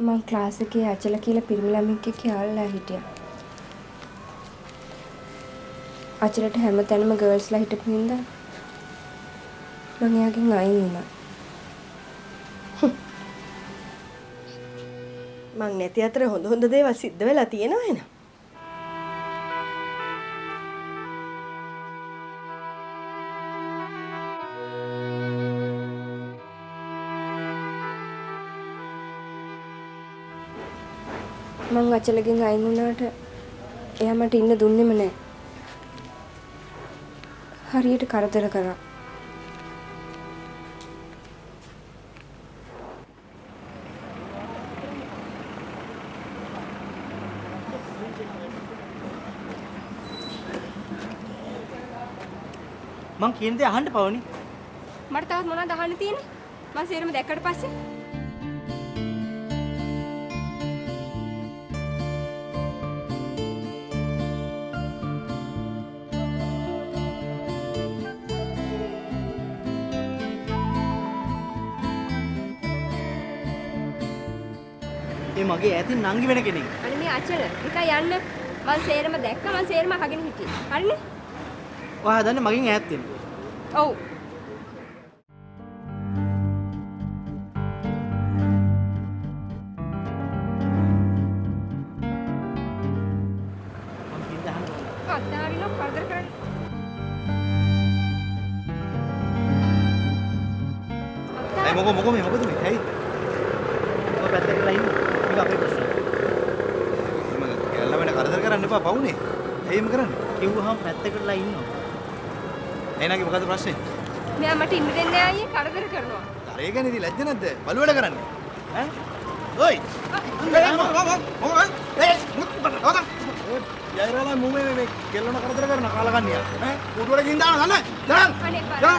මං ක්ලාස් එකේ අචල කියලා පිරිමි ළමෙක් එක්ක යාළුවලා හිටියා. අචලට හැමතැනම ගර්ල්ස්ලා හිටපු හින්දා මං එයාගෙන් අයින් වුණා. මං නැති අතර හොඳ හොඳ දේවල් සිද්ධ වෙලා තියෙනවා එහෙනම්. මං අචලගෙන් අයින් වුණාට එයා මට ඉන්න දුන්නෙම නෑ. හරියට කරදර කරා. මං කියන දේ අහන්න පවනි. මට තවත් මොනවද අහන්න තියෙන්නේ? මං සේරම දැක්කට පස්සේ ඒ මගේ ඈතින් නංගි වෙන කෙනෙක්. අනේ මේ අචල නිකන් යන්න. මං සේරම දැක්කා. මං සේරම අහගෙන හිටියේ. හරිනේ? ඔයා හදන්නේ මගෙන් ඈත් වෙන්න. ඔව්. මං කියන දේ අහන්න ඕන. අත්තාරිනව කරදර කරන්නේ. ඇයි මොකද මේ? ඇයි? ඔය පැත්තට වෙලා ඉන්න. මේක අපේ ප්‍රශ්න. එහෙම ගැල්ලා කරදර කරන්න එපා පවුනේ. ඇයි එහෙම කරන්නේ? කිව්වහම පැත්තකට වෙලා ඉන්නවා. එනගේ මොකද ප්‍රශ්නේ? මෙයා මට ඉන්න දෙන්නේ නැහැ අයියේ කරදර කරනවා. කරේ ගැන ඉතින් ලැජ්ජ නැද්ද? බලු වැඩ කරන්නේ. ඈ? ඔයි. යයිරලා මුමේ මේ කෙල්ලන කරදර කරන කාලකන්නියා. ඈ? කුඩුවට ගින් දාන දන්නේ? දාන්න. අනේ බා.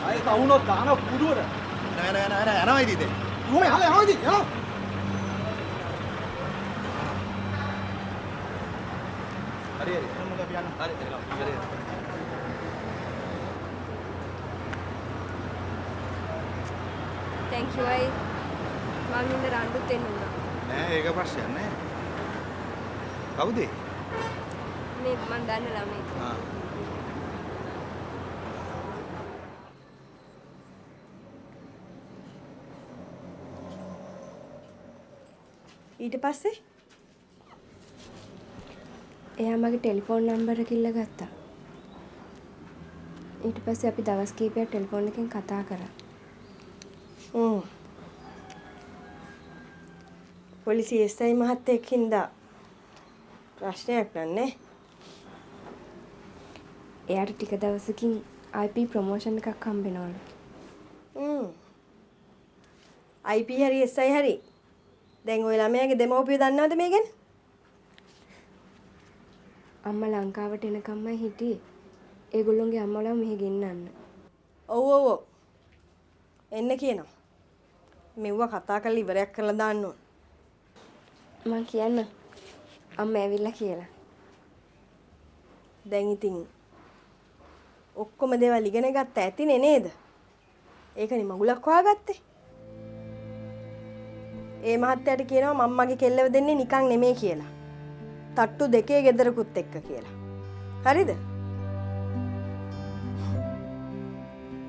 ආයේ කවුනොත් දාන කුඩුවට. යනවා ඉතින්. මුමේ හල යනවා ඉතින්. යනවා. හරි. මොකද අපි යන්න. හරි. thank you අය. මං ඉන්න රණ්ඩුත් එන්න උනා. නෑ ඒක ප්‍රශ්නයක් නෑ. කවුද? මේ මං දන්න ළමයි. ආ. ඊට පස්සේ එයා මගේ ටෙලිෆෝන් නම්බර එක ඉල්ලගත්තා. ඊට පස්සේ අපි දවස් කීපයක් ටෙලිෆෝන් එකෙන් කතා කරා. පොලිසිය SI මහත්තයෙක් හින්දා ප්‍රශ්නයක් නන්නේ. එයාට ටික දවසකින් IP ප්‍රොමෝෂන් එකක් හම්බෙනවලු. IP හරි SI හරි. දැන් ওই ළමයාගේ දෙමව්පියෝ දන්නවද මේ ගැන? අම්මා ලංකාවට එනකම්ම හිටියේ. ඒගොල්ලොන්ගේ අම්මලා මෙහෙ ගෙන්නන්න. ඔව්. එන්න කියනවා. මෙව්ව කතා කරලා ඉවරයක් කරලා දාන්න ඕන. මං කියන්න අම්මා ඇවිල්ලා කියලා. දැන් ඉතින් ඔක්කොම දේවල් ඉගෙන ගත්ත ඇතිනේ නේද? ඒකනේ මගුලක් හොයාගත්තේ. ඒ මහත්තයාට කියනවා මම්මගේ කෙල්ලව දෙන්නේ නිකන් නෙමෙයි කියලා. තට්ටු දෙකේ ගෙදරකුත් එක්ක කියලා. හරිද?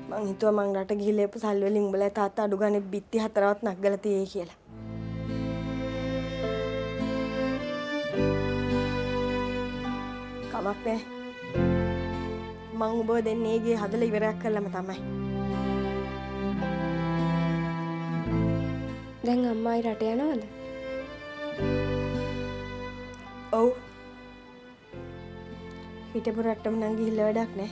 මං හිතුවා මං රට ගිහිල්ලා එපු සල්ලි වලින් උඹලා තාත්තා අඩු ගානේ බිත්ති 4වත් නගලා තියෙයි කියලා. කමක් නෑ. මං උඹව දෙන්නේ ඒගේ හදලා ඉවරයක් කළාම තමයි. දැන් අම්මායි රට යනවද? ඔව්. හිටපු රට්ටම නම් ගිහිල්ලා වැඩක් නෑ.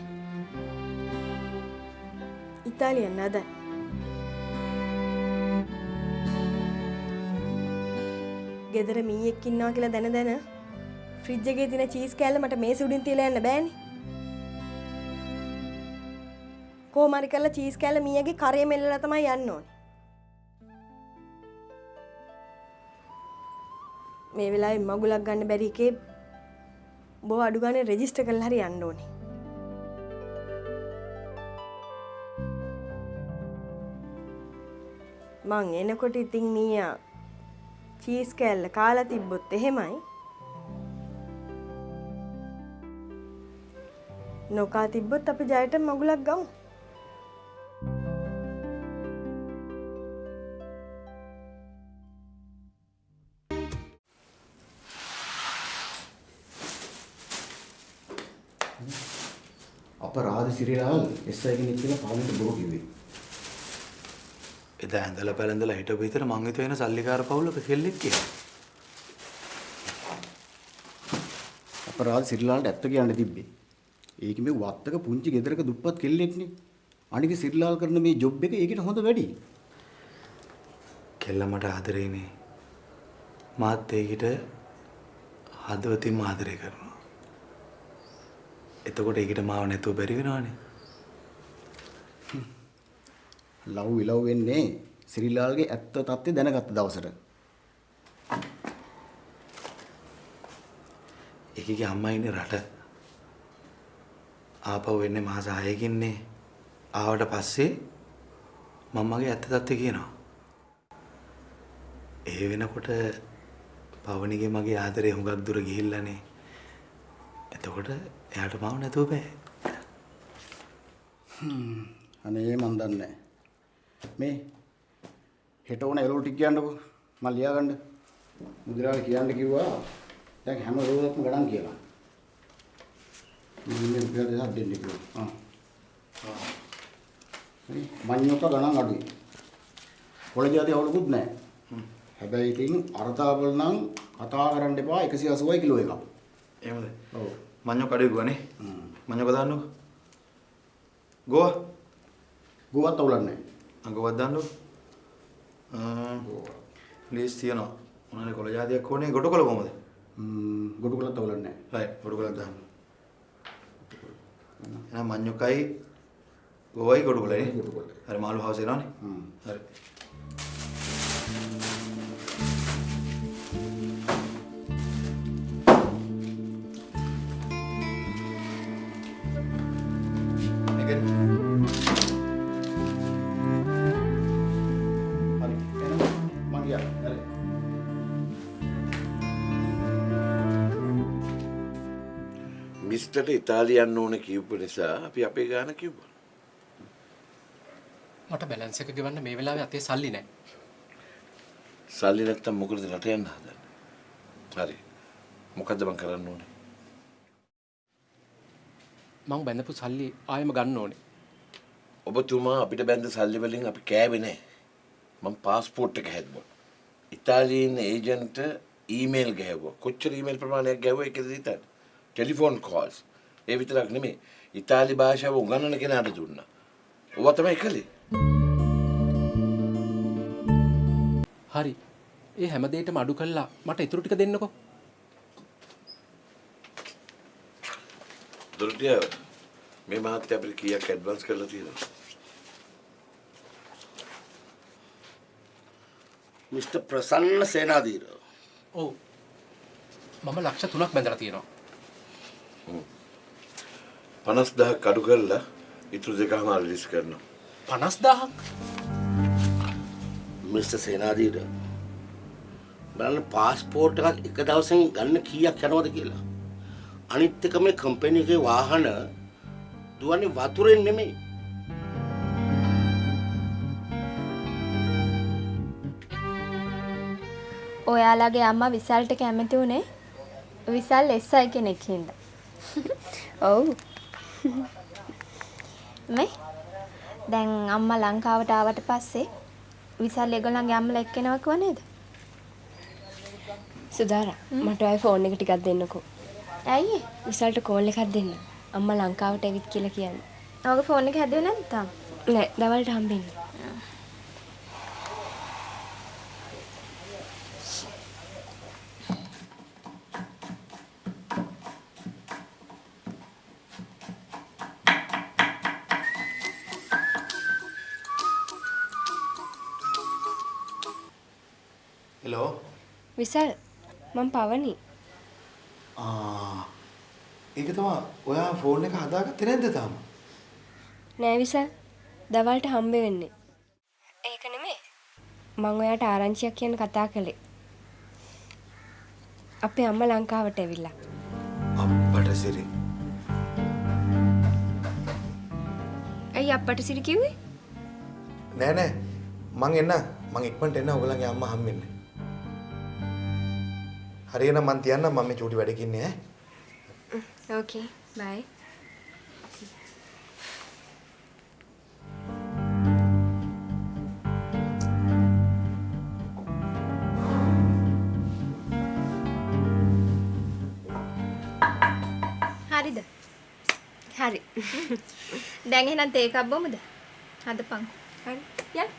ඉතාලියෙන් නේද? ගෙදර මීයක් ඉන්නවා කියලා දැන ෆ්‍රිජ් එකේ තියෙන චීස් කෑල්ල මට මේසෙ උඩින් තියලා යන්න බෑනේ. කොහොම හරි කරලා චීස් කෑල්ල මීයගේ කරේ මෙල්ලලා තමයි යන්න ඕනේ. මේ වෙලාවේ මගුලක් ගන්න බැරි එකේ බෝ අඩු ගානේ රෙජිස්ටර් කරලා හරි යන්න ඕනේ. මං එනකොට ඉතින් මීයා චීස් කෑල්ල කාලා තිබ්බොත් එහෙමයි. නොකා තිබ්බොත් අපි ජයට මගුලක් ගමු. අපරාධ සිරිලාල් SI කෙනෙක් කියලා පාලනට බොරු කිව්වේ. එදා ඇඳලා පැලඳලා හිටපු විතර මං හිතුව වෙන සල්ලිකාර පවුලක කෙල්ලෙක් කියලා. අපරාධ සිරිලාල්ට ඇත්ත කියන්න තිබ්බේ. ඒක මේ වත්තක පුංචි ගෙදරක දුප්පත් කෙල්ලෙක්නේ. අනික සිරිලාල් කරන මේ ජොබ් එක ඒකට හොඳ වැඩි. කෙල්ල මට ආදරේනේ. මාත් ඒකට හදවතින්ම ආදරේ කරනවා. එතකොට ඒකට මාව නැතුව බැරි වෙනවනේ. ලව් විලව් වෙන්නේ සිරිලාල්ගේ ඇත්ත තත්ත්වය දැනගත්ත දවසට. ඒකගේ අම්මා ඉන්නේ රට. ආපහු වෙන්නේ මාස 6කින්නේ. ආවට පස්සේ මම්මගේ ඇත්ත තත්ත්වය කියනවා. ඒ වෙනකොට පවනිගේ මගේ ආදරේ හුඟක් දුර ගිහිල්ලානේ. එතකොට එයාට මාව නැතුව බෑ. අනේ මන් දන්නේ නැහැ. මේ හෙට ඕන එළවලු ටික කියන්නකෝ. මම ලියා ගන්න. මුදිරාල කියන්න කිව්වා. දැන් හැම රෝදක්ම ගණන් කියලා. මම රුපියල් 2000ක් දෙන්න කිව්වා. මේ මඤ්ඤොක ගණන් අඩුයි. කොළජාති අවුලකුත් නැහැ. හැබැයි ඉතින් අර්ථාවල නම් කතා කරන්න එපා 180යි කිලෝ එකක්. එහෙමද? ඔව්. මඤ්ඤොක අඩුයි ගෝනේ. මඤ්ඤොක දාන්නකෝ. ගෝවා. ගෝවත් අවුලන්නේ නැහැ. ගෝවක් දාන්නකෝ. ලීස් තියනවා. මොනවානේ කොළ జాතියක් ඕනේ ගොඩ කොළ කොහමද? ගොඩ කොළත් අවුලන්නේ නැහැ. හරි ගොඩ කොළක් දාන්න. එහෙනම් මඤ්ඤොකයි ගෝවයි ගොඩ කොළයි. හරි මාළු හවස එනවනේ. හරි. මිස්ටර්ට ඉතාලිය යන්න ඕන කියපු නිසා අපි අපේ ගාන කිව්වා. මට බැලන්ස් එක ගෙවන්න මේ වෙලාවේ අතේ සල්ලි නැහැ. සල්ලි නැත්තම් මොකද රට යන්න හදන්නේ? හරි. මොකද්ද මං කරන්න ඕනේ? මං බැඳපු සල්ලි ආයෙම ගන්න ඕනේ. ඔබතුමා අපිට බැඳ සල්ලි වලින් අපි කෑවේ නැහැ. මං පාස්පෝර්ට් එක හැදුවා. ඉතාලියෙන් ඒජන්ට් ඊමේල් ගෑවුවා. කොච්චර ඊමේල් ප්‍රමාණයක් ගෑවුවා ඒකද හිතන්නේ? Telephone calls. ඒ විතරක් නෙමෙයි. ඉතාලි භාෂාව උගන්වන කෙනාට දුන්නා. ඔවා තමයි කළේ. හරි. ඒ හැම දෙයකටම අඩු කළා මට ඉතුරු ටික දෙන්නකෝ. දොරටිය මේ මාත් අපිට කීයක් ඇඩ්වාන්ස් කරලා තියෙනවා? මිස්ටර් ප්‍රසන්න සේනාධීර. ඔව්. මම ලක්ෂ 3ක් බැඳලා තියෙනවා. 50000ක් අඩු කරලා ඉතුරු දෙකම රිලීස් කරනවා. 50000ක්? මිස්ටර් සේනාධීර. බලන්න පාස්පෝර්ට් එකක් එක දවසෙන් ගන්න කීයක් යනවද කියලා. අනිත් එක මේ කම්පැනි එකේ වාහන දුවන්නේ වතුරෙන් නෙමෙයි. ඔයාලගේ අම්මා විසල්ට කැමති උනේ විසල් SI කෙනෙක් හින්දා. ඔව්. මේ දැන් අම්මා ලංකාවට ආවට පස්සේ විසල් ඒගොල්ලන්ගේ අම්මලා එක්කෙනාව කිව්ව නේද? සුදාරා මට ඔය ෆෝන් එක ටිකක් දෙන්නකෝ. ඇයි? විසල්ට කෝල් එකක් දෙන්න. අම්මා ලංකාවට ඇවිත් කියලා කියන්නේ. ඔයාගේ ෆෝන් එක හැදුවේ නැද්ද තාම? නෑ, දවල්ට හම්බෙන්නේ. හෙලෝ. විසල් මම පවනි. ඒක තමයි ඔයා ෆෝන් එක හදාගත්තේ නැද්ද තාම? නෑ විසල්. දවල්ට හම්බ වෙන්නේ. ඒක නෙමෙයි. මම ඔයාට ආරංචියක් කියන්න කතා කළේ. අපේ අම්මා ලංකාවට ඇවිල්ලා. අප්පට සිරි. ඇයි අප්පට සිරි කිව්වේ? නෑ නෑ මං එන්න මං ඉක්මනට එන්න ඔයගලගේ අම්මා හම්බෙන්න. හරියනම් මං තියන්නම් මම මේ චූටි වැඩක ඉන්නේ ඈ. ඕකේ බයි. හරිද? හරි. දැන් එහෙනම් තේ එකක් බොමුද? හදපන්. හරි. යා.